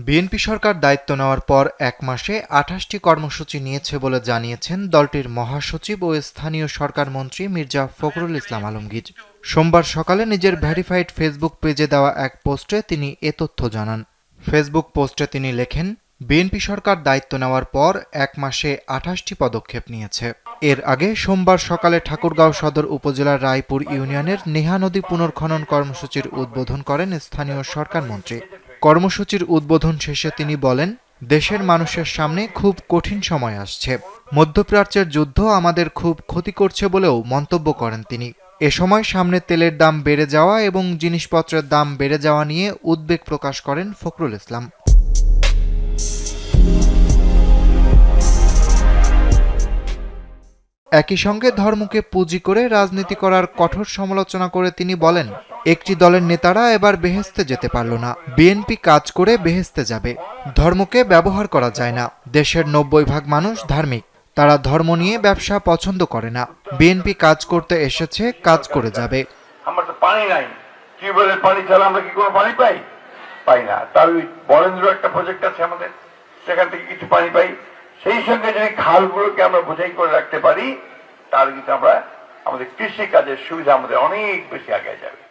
BNP সরকার দায়িত্ব নেওয়ার পর এক মাসে ২৮টি কর্মসূচি নিয়েছে বলে জানিয়েছেন দলটির মহাসচিব ও স্থানীয় সরকার মন্ত্রী মির্জা ফখরুল ইসলাম আলমগীর। সোমবার সকালে নিজের ভেরিফাইড ফেসবুক পেজে দেওয়া এক পোস্টে তিনি এ তথ্য জানান। ফেসবুক পোস্টে তিনি লেখেন, বিএনপি সরকার দায়িত্ব নেওয়ার পর এক মাসে ২৮টি পদক্ষেপ নিয়েছে। এর আগে সোমবার সকালে ঠাকুরগাঁও সদর উপজেলার রায়পুর ইউনিয়নের নেহা নদী পুনর্খনন কর্মসূচির উদ্বোধন করেন স্থানীয় সরকার মন্ত্রী। কর্মসূচির উদ্বোধন শেষে তিনি বলেন, দেশের মানুষের সামনে খুব কঠিন সময় আসছে। মধ্যপ্রাচ্যের যুদ্ধ আমাদের খুব ক্ষতি করছে বলেও মন্তব্য করেন তিনি। এ সময় সামনে তেলের দাম বেড়ে যাওয়া এবং জিনিসপত্রের দাম বেড়ে যাওয়া নিয়ে উদ্বেগ প্রকাশ করেন ফখরুল ইসলাম। একই সঙ্গে ধর্মকে পুঁজি করে রাজনীতি করার কঠোর সমালোচনা করে তিনি বলেন, একটি দলের নেতারা এবার বেহেশতে যেতে পারল না, বিএনপি কাজ করে বেহেশতে যাবে। ধর্মকে ব্যবহার করা যায় না। দেশের ৯০% মানুষ ধার্মিক, তারা ধর্ম নিয়ে ব্যবসা পছন্দ করে না। বিএনপি কাজ করতে এসেছে, কাজ করে যাবে। আমরা তো পানি নাই, টিউবওয়েলের পানি ছাড়া আমরা কি কোনো পানি পাই না। তার বরেন্দ্র একটা প্রজেক্ট আছে আমাদের, সেখান থেকে কিছু পানি পাই। সেই সঙ্গে যদি খালগুলোকে আমরা বোঝাই করে রাখতে পারি, তাহলে কিন্তু আমরা আমাদের কৃষি কাজের সুবিধা আমাদের অনেক বেশি আগে যাবে।